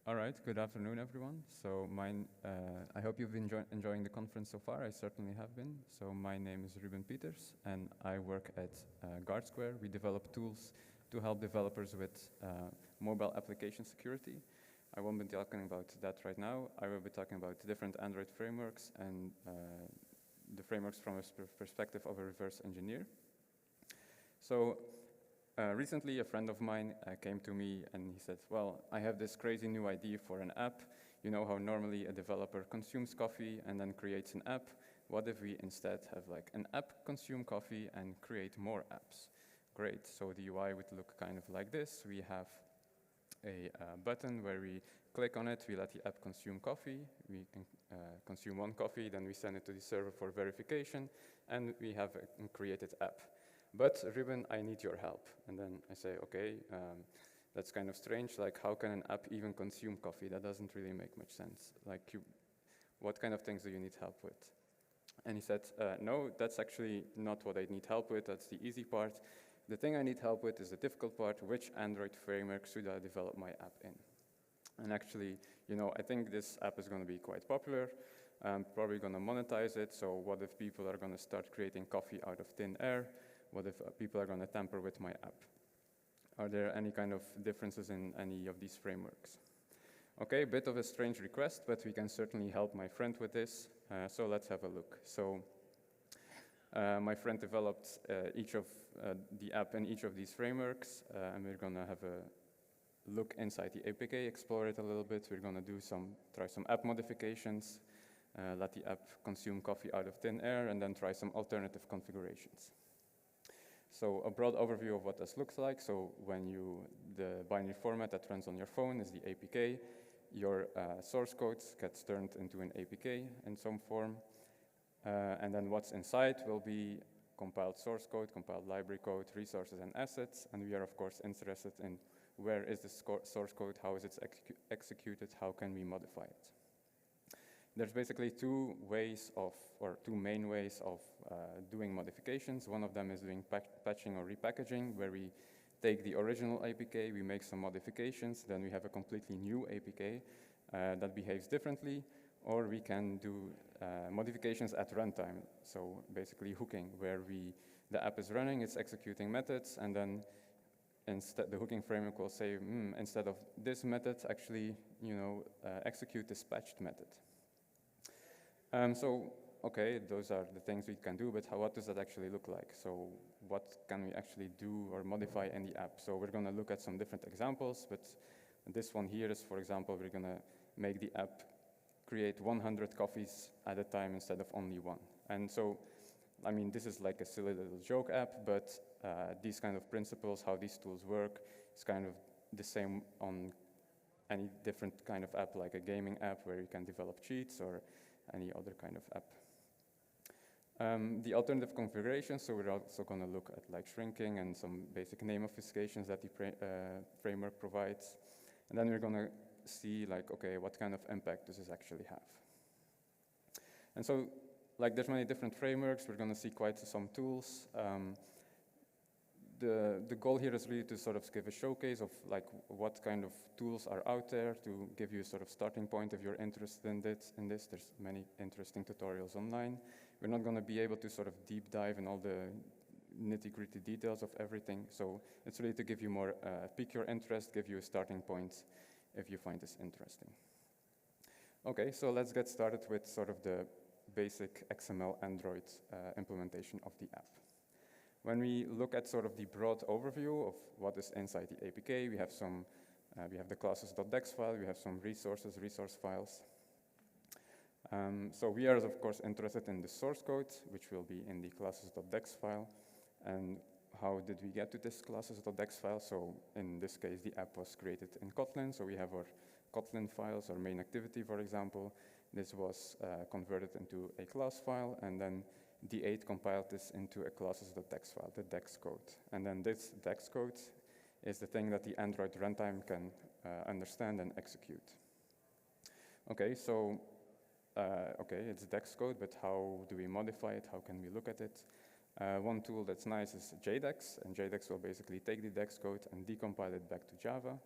All right, good afternoon, everyone. I hope you've been enjoying the conference so far. I certainly have been. So my name is Ruben Pieters, and I work at GuardSquare. We develop tools to help developers with mobile application security. I won't be talking about that right now. I will be talking about different Android frameworks and the frameworks from a perspective of a reverse engineer. So recently, a friend of mine came to me and he said, well, I have this crazy new idea for an app. You know how normally a developer consumes coffee and then creates an app? What if we instead have like an app consume coffee and create more apps? Great, so the UI would look kind of like this. We have a button where we click on it, we let the app consume coffee, we can consume one coffee, then we send it to the server for verification, and we have a created app. But Ruben, I need your help. And then I say, okay, that's kind of strange. Like, how can an app even consume coffee? That doesn't really make much sense. Like, what kind of things do you need help with? And he said, no, that's actually not what I need help with. That's the easy part. The thing I need help with is the difficult part. Which Android framework should I develop my app in? And actually, I think this app is going to be quite popular. I'm probably going to monetize it. So what if people are going to start creating coffee out of thin air? What if people are going to tamper with my app? Are there any kind of differences in any of these frameworks? Okay, a bit of a strange request, but we can certainly help my friend with this. So let's have a look. So my friend developed each of the app in each of these frameworks, and we're going to have a look inside the APK, explore it a little bit. We're going to try some app modifications, let the app consume coffee out of thin air, and then try some alternative configurations. So a broad overview of what this looks like. So the binary format that runs on your phone is the APK. Your source code gets turned into an APK in some form. And then what's inside will be compiled source code, compiled library code, resources and assets. And we are, of course, interested in where is the source code, how is it executed, how can we modify it. There's basically two main ways of doing modifications. One of them is doing patching or repackaging, where we take the original APK, we make some modifications, then we have a completely new APK that behaves differently, or we can do modifications at runtime. So basically hooking, where the app is running, it's executing methods, and then instead the hooking framework will say, instead of this method, actually, execute this patched method. Okay, those are the things we can do, but what does that actually look like? So what can we actually do or modify in the app? So we're going to look at some different examples, but this one here is, for example, we're going to make the app create 100 coffees at a time instead of only one. And so, I mean, this is like a silly little joke app, but these kind of principles, how these tools work, is kind of the same on any different kind of app, like a gaming app where you can develop cheats or any other kind of app. The alternative configuration, so we're also going to look at like shrinking and some basic name obfuscations that the framework provides. And then we're going to see like, okay, what kind of impact does this actually have? And so, like, there's many different frameworks. We're going to see quite some tools. The goal here is really to sort of give a showcase of like what kind of tools are out there to give you a sort of starting point if you're interested in this. There's many interesting tutorials online. We're not going to be able to sort of deep dive in all the nitty-gritty details of everything. So it's really to give you more, pique your interest, give you a starting point if you find this interesting. Okay, so let's get started with sort of the basic XML Android implementation of the app. When we look at sort of the broad overview of what is inside the APK, we have the classes.dex file, we have some resource files. So we are, of course, interested in the source code, which will be in the classes.dex file. And how did we get to this classes.dex file? So in this case, the app was created in Kotlin. So we have our Kotlin files, our main activity, for example. This was converted into a class file, and then D8 compiled this into a classes.dex file, the dex code. And then this dex code is the thing that the Android runtime can understand and execute. Okay, so it's dex code, but how do we modify it? How can we look at it? One tool that's nice is JDEX, and JDEX will basically take the dex code and decompile it back to Java.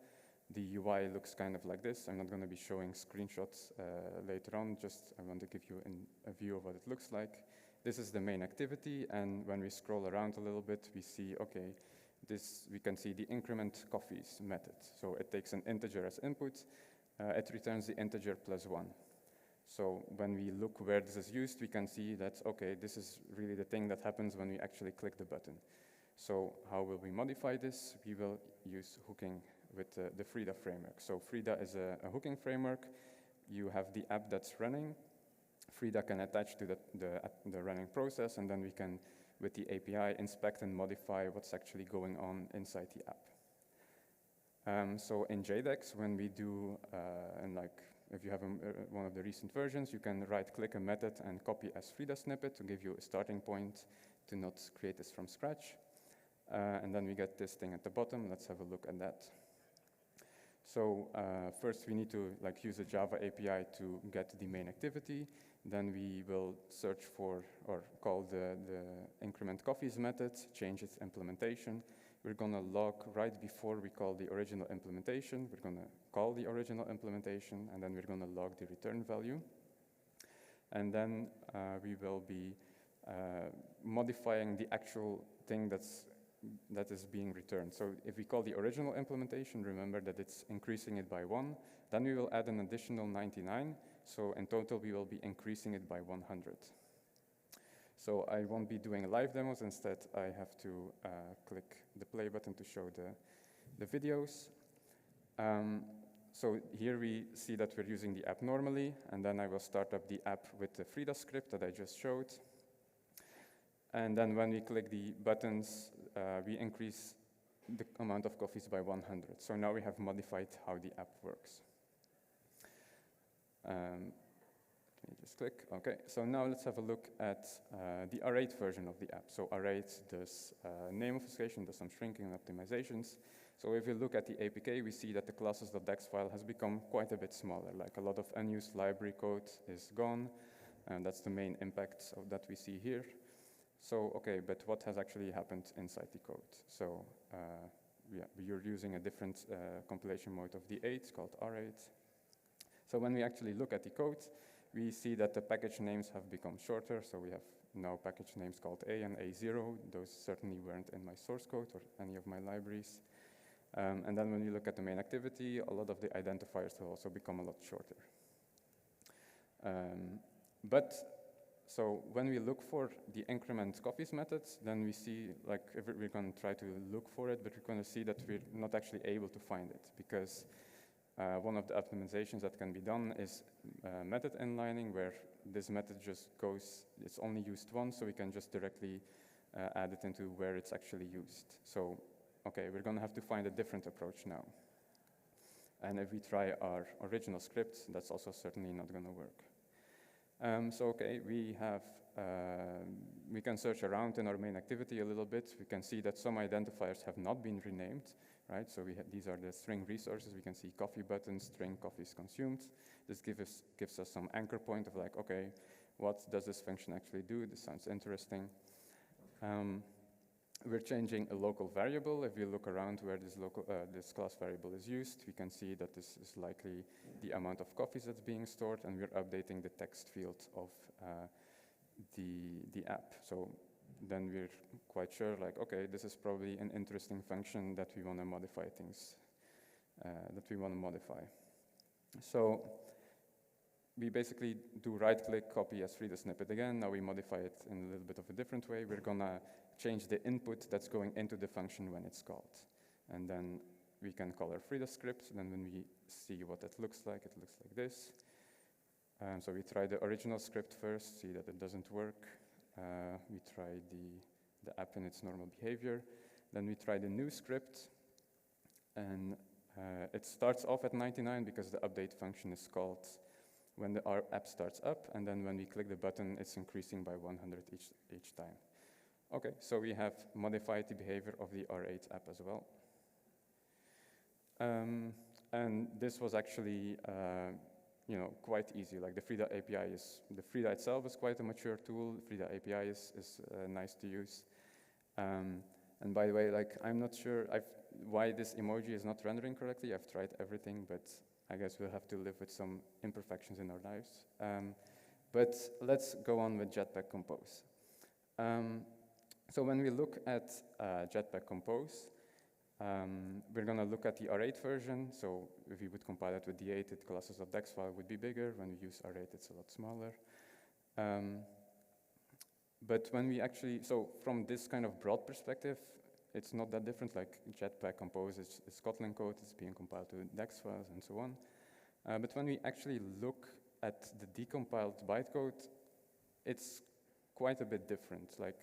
The UI looks kind of like this. I'm not going to be showing screenshots later on, just I want to give you a view of what it looks like. This is the main activity, and when we scroll around a little bit, we see, okay, we can see the increment coffees method. So it takes an integer as input. It returns the integer +1. So when we look where this is used, we can see that, okay, this is really the thing that happens when we actually click the button. So how will we modify this? We will use hooking with the Frida framework. So Frida is a hooking framework. You have the app that's running. Frida can attach to the running process, and then we can, with the API, inspect and modify what's actually going on inside the app. So in JDEX, when we do, and like if you have one of the recent versions, you can right-click a method and copy as Frida snippet to give you a starting point to not create this from scratch. And then we get this thing at the bottom. Let's have a look at that. So first we need to use a Java API to get the main activity. Then we will search for or call the increment coffees method, change its implementation. We're going to log right before we call the original implementation. We're going to call the original implementation, and then we're going to log the return value. And then we will be modifying the actual thing that is being returned. So if we call the original implementation, remember that it's increasing it by 1. Then we will add an additional 99. So in total, we will be increasing it by 100. So I won't be doing live demos. Instead, I have to click the play button to show the videos. So here we see that we're using the app normally, and then I will start up the app with the Frida script that I just showed. And then when we click the buttons, we increase the amount of coffees by 100. So now we have modified how the app works. Let me just click. OK, so now let's have a look at the R8 version of the app. So R8 does name obfuscation, does some shrinking and optimizations. So if you look at the APK, we see that the classes.dex file has become quite a bit smaller. Like a lot of unused library code is gone, and that's the main impact that we see here. So, okay, but what has actually happened inside the code? So, yeah, you're using a different compilation mode of the 8 called R8. So when we actually look at the code, we see that the package names have become shorter. So we have now package names called A and A0. Those certainly weren't in my source code or any of my libraries. And then when you look at the main activity, a lot of the identifiers have also become a lot shorter. So when we look for the increment copies methods, then we see, like, if we're going to try to look for it, but we're going to see that we're not actually able to find it, because one of the optimizations that can be done is method inlining, where this method just goes, it's only used once, so we can just directly add it into where it's actually used. So, okay, we're going to have to find a different approach now. And if we try our original script, that's also certainly not going to work. So, okay, we can search around in our main activity a little bit. We can see that some identifiers have not been renamed, right? So these are the string resources. We can see coffee button, string coffees consumed. This gives us some anchor point of like, okay, what does this function actually do? This sounds interesting. We're changing a local variable. If you look around where this class variable is used, we can see that this is likely the amount of coffees that's being stored, and we're updating the text field of the app. So then we're quite sure, like, okay, this is probably an interesting function that we want to modify So we basically do right-click, copy as Frida snippet again. Now we modify it in a little bit of a different way. We're going to change the input that's going into the function when it's called. And then we can call our Frida script. And then when we see what it looks like this. So we try the original script first, see that it doesn't work. We try the app in its normal behavior. Then we try the new script. And it starts off at 99 because the update function is called when our app starts up. And then when we click the button, it's increasing by 100 each time. Okay, so we have modified the behavior of the R8 app as well. And this was actually, quite easy. Like the Frida API the Frida itself is quite a mature tool. The Frida API is nice to use. And by the way, like, I'm not sure, why this emoji is not rendering correctly, I've tried everything, but I guess we'll have to live with some imperfections in our lives. But let's go on with Jetpack Compose. So when we look at Jetpack Compose, we're going to look at the R8 version. So if we would compile it with D8, the classes.dex file would be bigger. When we use R8, it's a lot smaller. But when we actually, so from this kind of broad perspective, it's not that different. Like Jetpack Compose is Kotlin code, it's being compiled to DEX files and so on. But when we actually look at the decompiled bytecode, it's quite a bit different. Like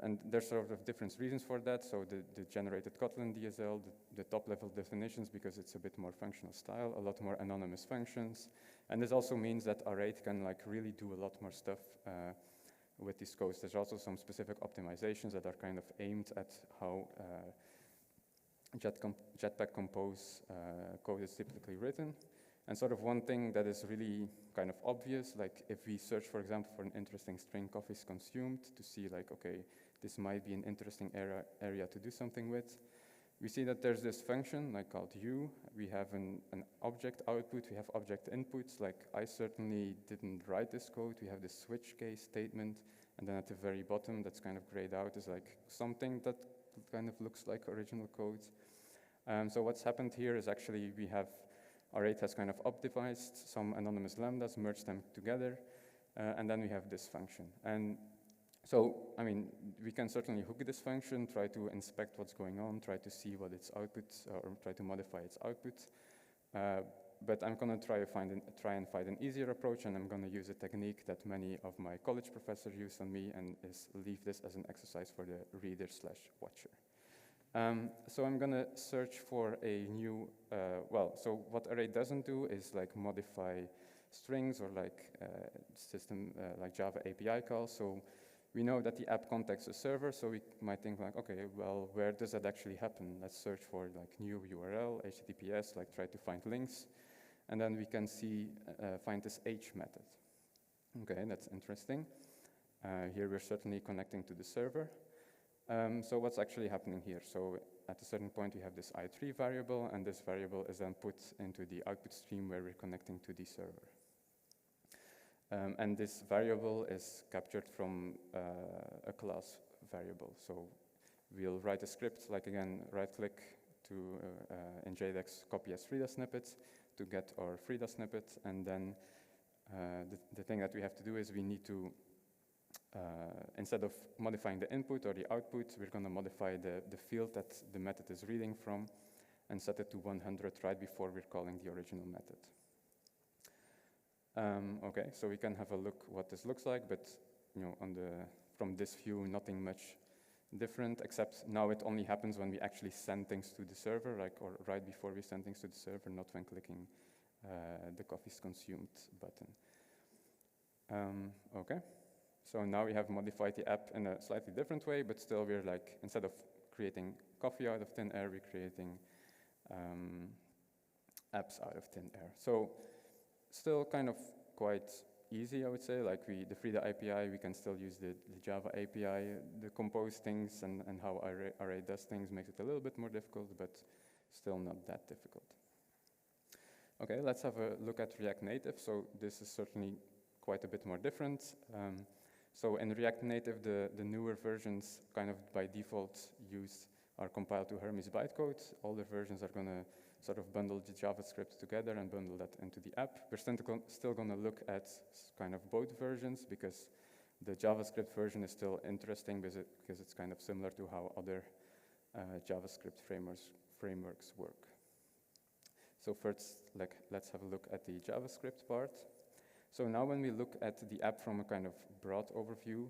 and there's sort of different reasons for that. So the generated Kotlin DSL, the top level definitions, because it's a bit more functional style, a lot more anonymous functions. And this also means that R8 can like really do a lot more stuff with these codes. There's also some specific optimizations that are kind of aimed at how Jetpack Compose code is typically written. And sort of one thing that is really kind of obvious, like if we search, for example, for an interesting string coffees consumed to see like, okay, this might be an interesting area to do something with, we see that there's this function like called u. We have an object output, we have object inputs. Like I certainly didn't write this code. We have this switch case statement, and then at the very bottom that's kind of grayed out is like something that kind of looks like original code. So what's happened here is actually we have R8 has kind of optimized some anonymous lambdas, merged them together, and then we have this function. And so, I mean, we can certainly hook this function, try to inspect what's going on, try to see what its output, or try to modify its output. But I'm going to try and find an easier approach, and I'm going to use a technique that many of my college professors use on me, and leave this as an exercise for the reader/watcher. So I'm going to search for a new, so what R8 doesn't do is like modify strings or like like Java API calls. So we know that the app context is server, so we might think like, okay, well, where does that actually happen? Let's search for like new URL, HTTPS, like try to find links. And then we can find this H method. Okay, that's interesting. Here we're certainly connecting to the server. So what's actually happening here? So at a certain point, we have this i3 variable, and this variable is then put into the output stream where we're connecting to the server. And this variable is captured from a class variable. So we'll write a script, like again, right-click to, in JDEX, copy as Frida snippet to get our Frida snippet. And then the thing that we have to do is we need to, instead of modifying the input or the output, we're going to modify the field that the method is reading from and set it to 100 right before we're calling the original method. Okay, so we can have a look what this looks like, but you know, from this view, nothing much different, except now it only happens when we actually send things to the server, or right before we send things to the server, not when clicking the coffee's consumed button. Okay, so now we have modified the app in a slightly different way, but still we're like, instead of creating coffee out of thin air, we're creating apps out of thin air. So still kind of quite easy, I would say. Like the Frida API, we can still use the Java API. The compose things and how Array does things makes it a little bit more difficult, but still not that difficult. Okay, let's have a look at React Native. So this is certainly quite a bit more different. So in React Native, the newer versions kind of by default are compiled to Hermes bytecode. Older versions are going to sort of bundle the JavaScript together and bundle that into the app. We're still going to look at kind of both versions because the JavaScript version is still interesting because it's kind of similar to how other JavaScript frameworks work. So first, let's have a look at the JavaScript part. So now when we look at the app from a kind of broad overview,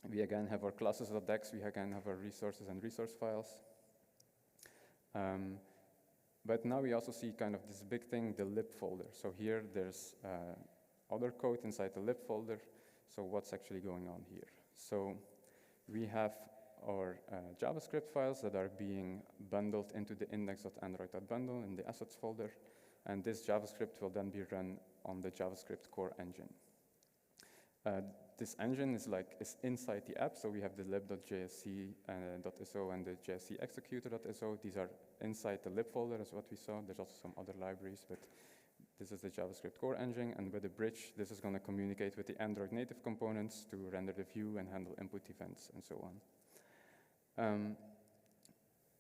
we again have our classes.dex, we again have our resources and resource files. But now we also see kind of this big thing, the lib folder. So here there's other code inside the lib folder. So what's actually going on here? So we have our JavaScript files that are being bundled into the index.android.bundle in the assets folder. And this JavaScript will then be run on the JavaScript core engine. this engine is inside the app, so we have the lib.jsc.so and the JSC executor.so. These are inside the lib folder, as what we saw. There's also some other libraries, but this is the JavaScript core engine, and with the bridge, this is going to communicate with the Android native components to render the view and handle input events and so on.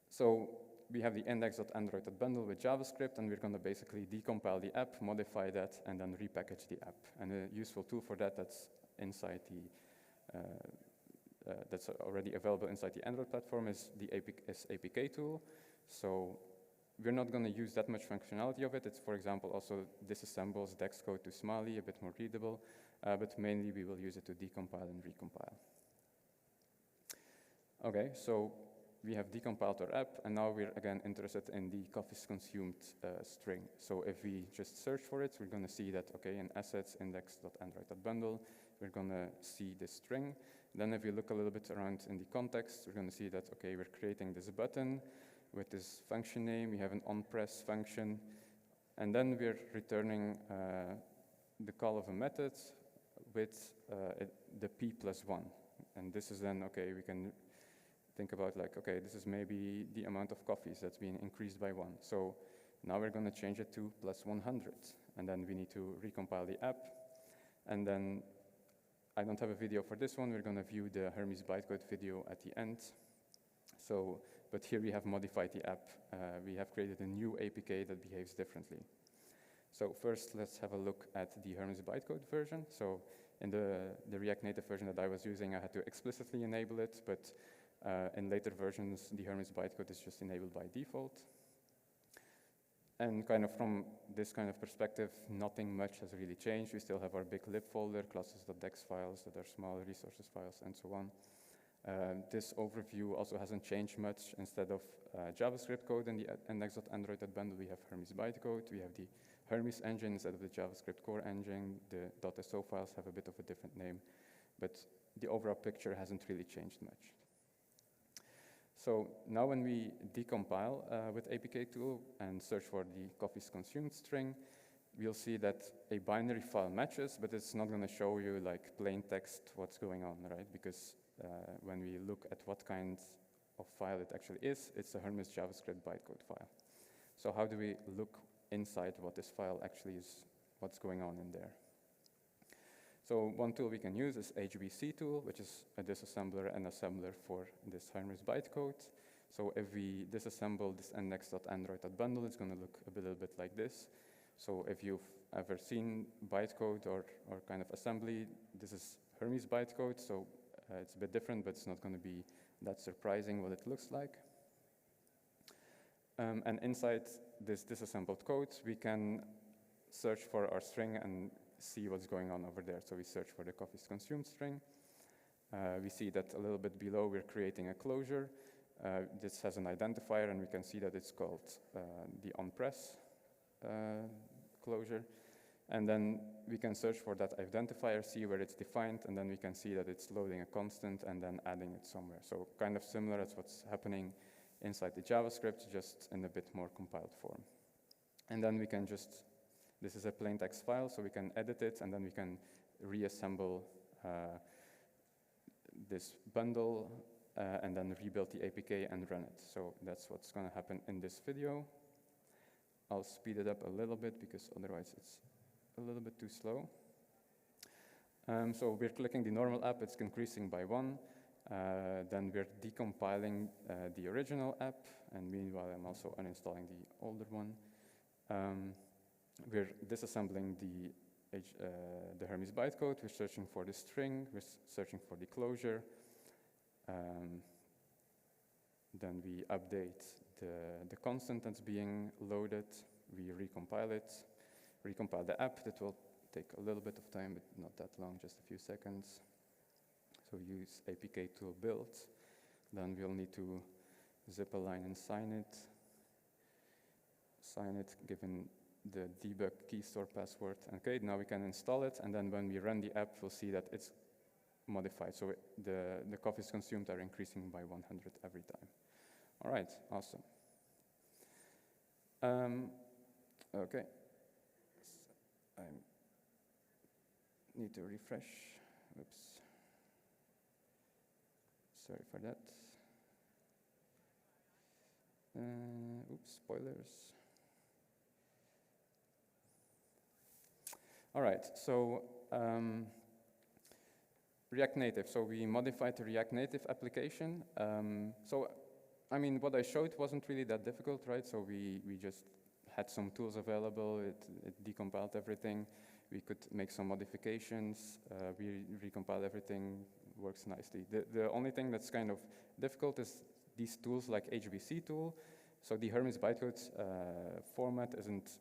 So we have the index.android.bundle with JavaScript, and we're going to basically decompile the app, modify that, and then repackage the app. And a useful tool for that that's inside the that's already available inside the Android platform is the APK tool. So we're not going to use that much functionality of it. It's, for example, also disassembles DEX code to Smiley, a bit more readable, but mainly we will use it to decompile and recompile. Okay, so we have decompiled our app, and now we're again interested in the coffees consumed string. So if we just search for it, we're going to see that, okay, in assets index.android.bundle, we're going to see this string. Then if we look a little bit around in the context, we're going to see that, okay, we're creating this button with this function name. We have an onPress function, and then we're returning the call of a method with the p+1. And this is then, okay, we can think about like, okay, this is maybe the amount of coffees that's being increased by 1. So now we're going to change it to +100. And then we need to recompile the app. And then I don't have a video for this one. We're going to view the Hermes bytecode video at the end. So, but here we have modified the app. We have created a new APK that behaves differently. So first, let's have a look at the Hermes bytecode version. So in the React Native version that I was using, I had to explicitly enable it, but in later versions, the Hermes bytecode is just enabled by default. And kind of from this kind of perspective, nothing much has really changed. We still have our big lib folder, classes.dex files that are small resources files, and so on. This overview also hasn't changed much. Instead of JavaScript code in the index.android.bundle, we have Hermes bytecode. We have the Hermes engine instead of the JavaScript core engine. The .so files have a bit of a different name, but the overall picture hasn't really changed much. So now when we decompile with APK tool and search for the coffees consumed string, we'll see that a binary file matches, but it's not going to show you like plain text what's going on, right? Because when we look at what kind of file it actually is, it's a Hermes JavaScript bytecode file. So how do we look inside what this file actually is, what's going on in there? So one tool we can use is HBC tool, which is a disassembler and assembler for this Hermes bytecode. So if we disassemble this index.android.bundle, it's going to look a little bit like this. So if you've ever seen bytecode or kind of assembly, this is Hermes bytecode. So it's a bit different, but it's not going to be that surprising what it looks like. And inside this disassembled code, we can search for our string and see what's going on over there. So we search for the coffees consumed string. We see that a little bit below we're creating a closure. This has an identifier, and we can see that it's called the onPress closure. And then we can search for that identifier, see where it's defined, and then we can see that it's loading a constant and then adding it somewhere. So kind of similar as what's happening inside the JavaScript, just in a bit more compiled form. And then we can just, this is a plain text file, so we can edit it, and then we can reassemble this bundle, and then rebuild the APK and run it. So that's what's going to happen in this video. I'll speed it up a little bit, because otherwise it's a little bit too slow. So we're clicking the normal app, it's increasing by 1. Then we're decompiling the original app, and meanwhile I'm also uninstalling the older one. We're disassembling the Hermes bytecode, we're searching for the string, we're searching for the closure. Then we update the constant that's being loaded, we recompile it, recompile the app. That will take a little bit of time, but not that long, just a few seconds. So we use APK tool build. Then we'll need to zip a line and sign it. Sign it, given the debug key store password. Okay, now we can install it, and then when we run the app, we'll see that it's modified. So the coffees consumed are increasing by 100 every time. All right, awesome. Okay. I need to refresh. Oops. Sorry for that. Oops, spoilers. All right, so React Native. So we modified the React Native application. I mean, what I showed wasn't really that difficult, right? So we just had some tools available. It decompiled everything. We could make some modifications. We recompiled everything. Works nicely. The only thing that's kind of difficult is these tools like HBC tool. So the Hermes bytecode format isn't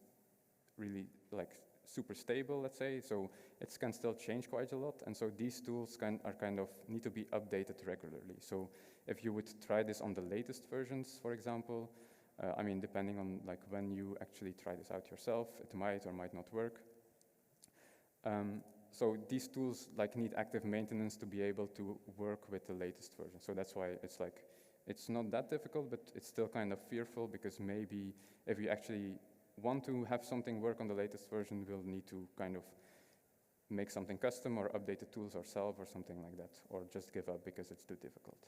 really like super stable, let's say, so it can still change quite a lot, and so these tools need to be updated regularly. So if you would try this on the latest versions, for example, I mean, depending on like when you actually try this out yourself, it might or might not work. So these tools like need active maintenance to be able to work with the latest version. So that's why it's like, it's not that difficult, but it's still kind of fearful, because maybe if you actually want to have something work on the latest version, we'll need to kind of make something custom or update the tools ourselves or something like that, or just give up because it's too difficult.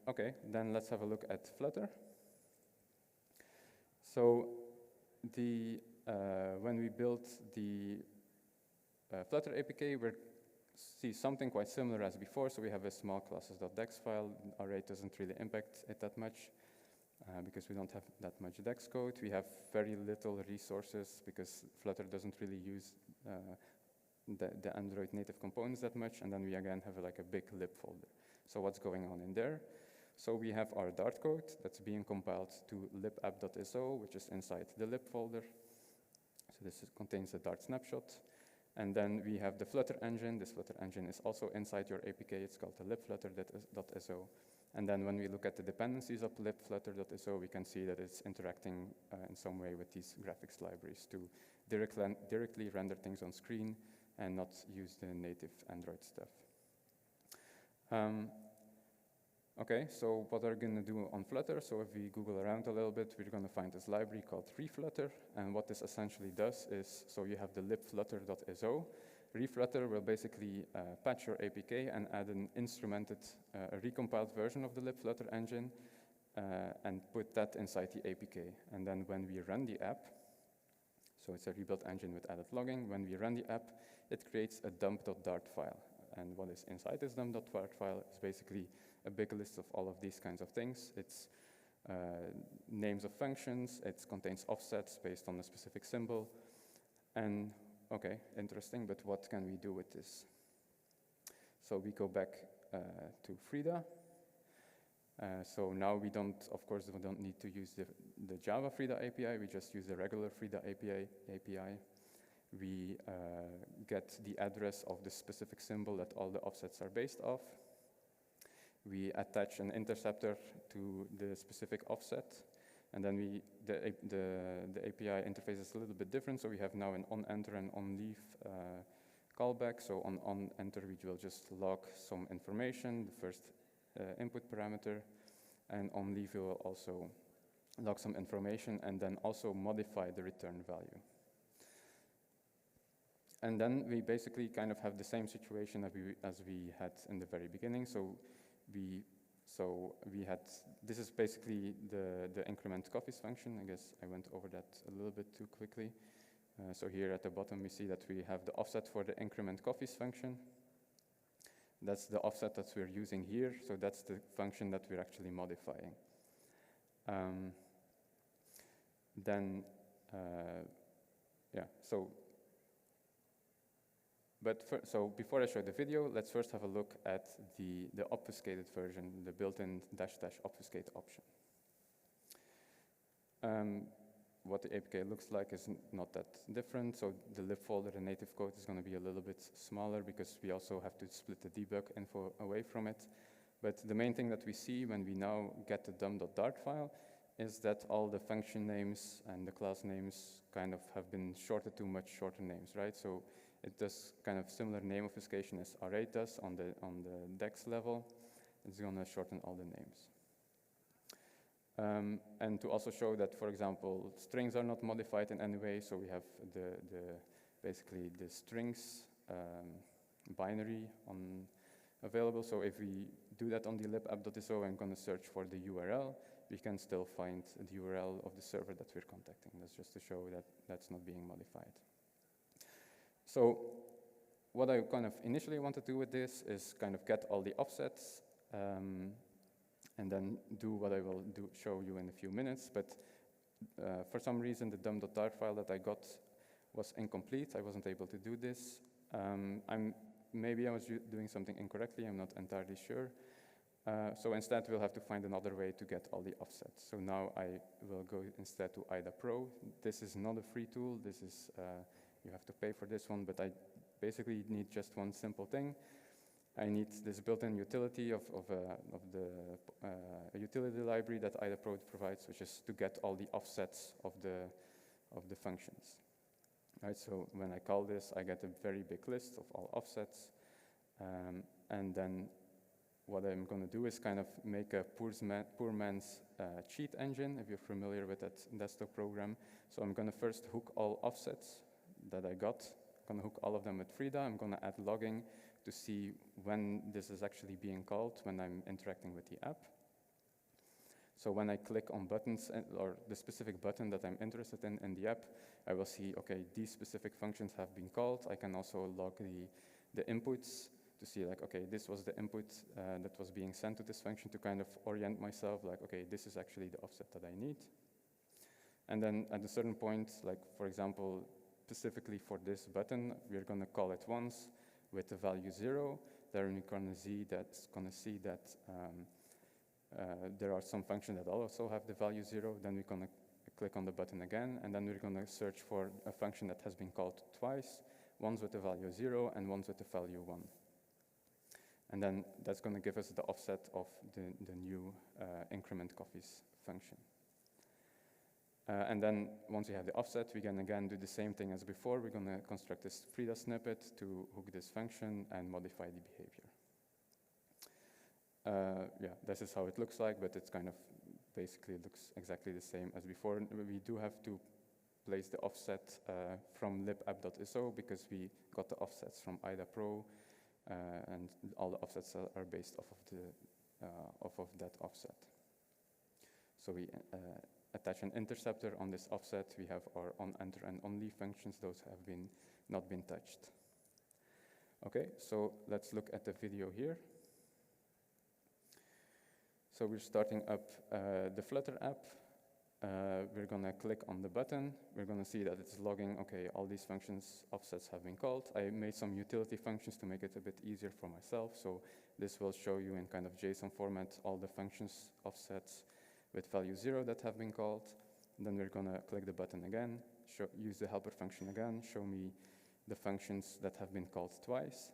Okay, then let's have a look at Flutter. So when we built the Flutter APK, we see something quite similar as before. So we have a small classes.dex file. Our rate doesn't really impact it that much because we don't have that much DEX code. We have very little resources because Flutter doesn't really use the Android native components that much. And then we again have like a big lib folder. So what's going on in there? So we have our Dart code that's being compiled to libapp.so, which is inside the lib folder. So this contains the Dart snapshot. And then we have the Flutter engine. This Flutter engine is also inside your APK. It's called the libflutter.so. And then when we look at the dependencies of libflutter.so, we can see that it's interacting in some way with these graphics libraries to directly render things on screen and not use the native Android stuff. Okay, so what are we going to do on Flutter? So if we Google around a little bit, we're going to find this library called reflutter. And what this essentially does is, so you have the libflutter.so. Reflutter will basically patch your APK and add an instrumented, recompiled version of the libflutter engine and put that inside the APK. And then when we run the app, so it's a rebuilt engine with added logging. When we run the app, it creates a dump.dart file. And what is inside this dump.dart file is basically a big list of all of these kinds of things. It's names of functions, it contains offsets based on a specific symbol. And okay, interesting, but what can we do with this? So we go back to Frida. So now we don't, of course, we don't need to use the Java Frida API, we just use the regular Frida API. We get the address of the specific symbol that all the offsets are based off. We attach an interceptor to the specific offset, and then the API interface is a little bit different, so we have now an onEnter and onLeave callback. So on onEnter, we will just log some information, the first input parameter, and onLeave will also log some information and then also modify the return value. And then we basically kind of have the same situation as we had in the very beginning. So we had, this is basically the increment coffees function. I guess I went over that a little bit too quickly. So here at the bottom, we see that we have the offset for the increment coffees function. That's the offset that we're using here. So that's the function that we're actually modifying. So before I show the video, let's first have a look at the obfuscated version, the built-in -- obfuscate option. What the APK looks like is not that different. So the lib folder, the native code, is going to be a little bit smaller because we also have to split the debug info away from it. But the main thing that we see when we now get the dump.dart file is that all the function names and the class names kind of have been shorted to much shorter names, right? So it does kind of similar name obfuscation as R8 does on the DEX level. It's going to shorten all the names. And to also show that, for example, strings are not modified in any way, so we have basically the strings binary available. So if we do that on the libapp.so, I'm going to search for the URL, we can still find the URL of the server that we're contacting. That's just to show that that's not being modified. So what I kind of initially want to do with this is kind of get all the offsets and then do what I will show you in a few minutes. But for some reason, the dump.tar file that I got was incomplete. I wasn't able to do this. Maybe I was doing something incorrectly. I'm not entirely sure. So instead, we'll have to find another way to get all the offsets. So now I will go instead to IDA Pro. This is not a free tool. This is, you have to pay for this one, but I basically need just one simple thing. I need this built-in utility of a utility library that IDA Pro provides, which is to get all the offsets of the functions. Right, so when I call this, I get a very big list of all offsets, and then what I'm going to do is kind of make a poor man's cheat engine, if you're familiar with that desktop program. So I'm going to first hook all offsets that I got. I'm going to hook all of them with Frida. I'm going to add logging to see when this is actually being called, when I'm interacting with the app. So when I click on buttons, or the specific button that I'm interested in the app, I will see, okay, these specific functions have been called. I can also log the inputs to see, like, okay, this was the input that was being sent to this function, to kind of orient myself, like, okay, this is actually the offset that I need. And then at a certain point, like, for example, specifically for this button, we're going to call it once with the value 0. Then we're going to see that there are some functions that also have the value 0. Then we're going to click on the button again, and then we're going to search for a function that has been called twice, once with the value 0 and once with the value 1. And then that's going to give us the offset of the new increment coffees function. And then once we have the offset, we can again do the same thing as before. We're going to construct this Frida snippet to hook this function and modify the behavior. Yeah, this is how it looks like, but it's kind of basically looks exactly the same as before. We do have to place the offset from libapp.so because we got the offsets from IDA Pro, and all the offsets are based off of that offset. So we attach an interceptor on this offset. We have our onEnter and onLeave functions. Those have not been touched. Okay, so let's look at the video here. So we're starting up the Flutter app. We're going to click on the button. We're going to see that it's logging, okay, all these functions offsets have been called. I made some utility functions to make it a bit easier for myself. So this will show you in kind of JSON format all the functions offsets with value 0 that have been called. And then we're going to click the button again, use the helper function again, show me the functions that have been called twice.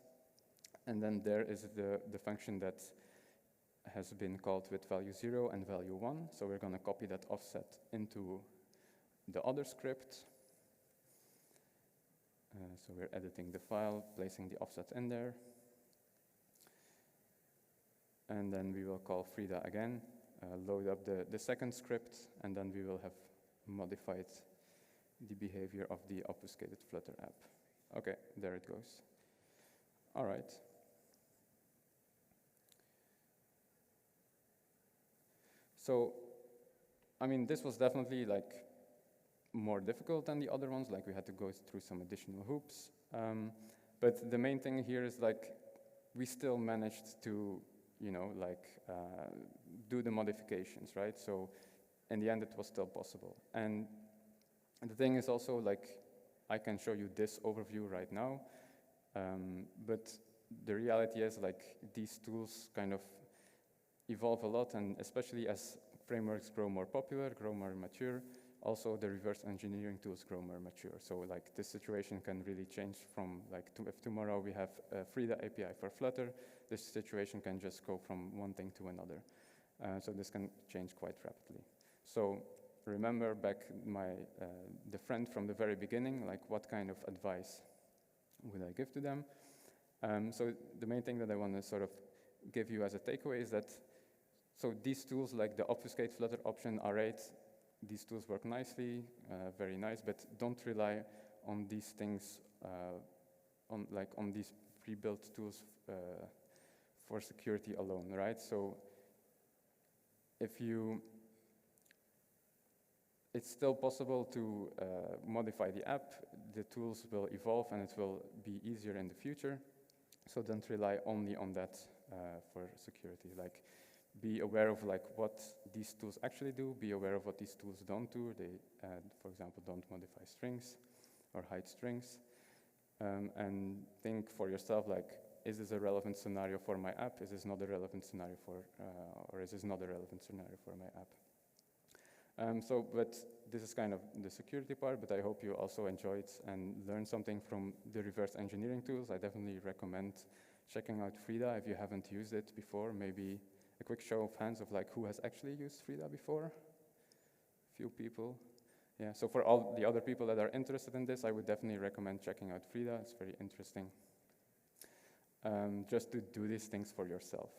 And then there is the function that has been called with value 0 and value 1. So we're going to copy that offset into the other script. So we're editing the file, placing the offset in there. And then we will call Frida again, load up the second script, and then we will have modified the behavior of the obfuscated Flutter app. Okay, there it goes. All right. So, I mean, this was definitely like more difficult than the other ones. Like we had to go through some additional hoops. But the main thing here is like we still managed to, you know, like do the modifications, right? So in the end, it was still possible. And the thing is also like I can show you this overview right now, but the reality is like these tools kind of evolve a lot, and especially as frameworks grow more popular, grow more mature, also the reverse engineering tools grow more mature. So like this situation can really change from like, if tomorrow we have a Frida API for Flutter, this situation can just go from one thing to another. So this can change quite rapidly. So remember back the friend from the very beginning, like what kind of advice would I give to them? So the main thing that I want to sort of give you as a takeaway is that so these tools like the obfuscate Flutter option, R8, these tools work nicely, very nice, but don't rely on these things on these pre-built tools for security alone, right? So it's still possible to modify the app. The tools will evolve and it will be easier in the future. So don't rely only on that for security. Like, be aware of like what these tools actually do. Be aware of what these tools don't do. They, for example, don't modify strings or hide strings. And think for yourself, like, is this a relevant scenario for my app? Is this not a relevant scenario or is this not a relevant scenario for my app? But this is kind of the security part, but I hope you also enjoyed and learned something from the reverse engineering tools. I definitely recommend checking out Frida if you haven't used it before. Maybe a quick show of hands of like who has actually used Frida before? A few people. Yeah, so for all the other people that are interested in this, I would definitely recommend checking out Frida. It's very interesting. Just to do these things for yourself.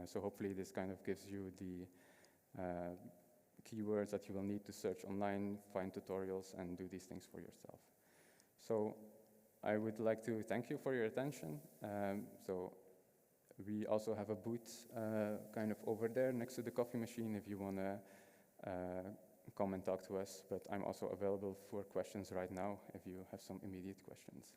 So hopefully this kind of gives you the keywords that you will need to search online, find tutorials, and do these things for yourself. So I would like to thank you for your attention. So we also have a booth kind of over there next to the coffee machine if you want to come and talk to us. But I'm also available for questions right now if you have some immediate questions.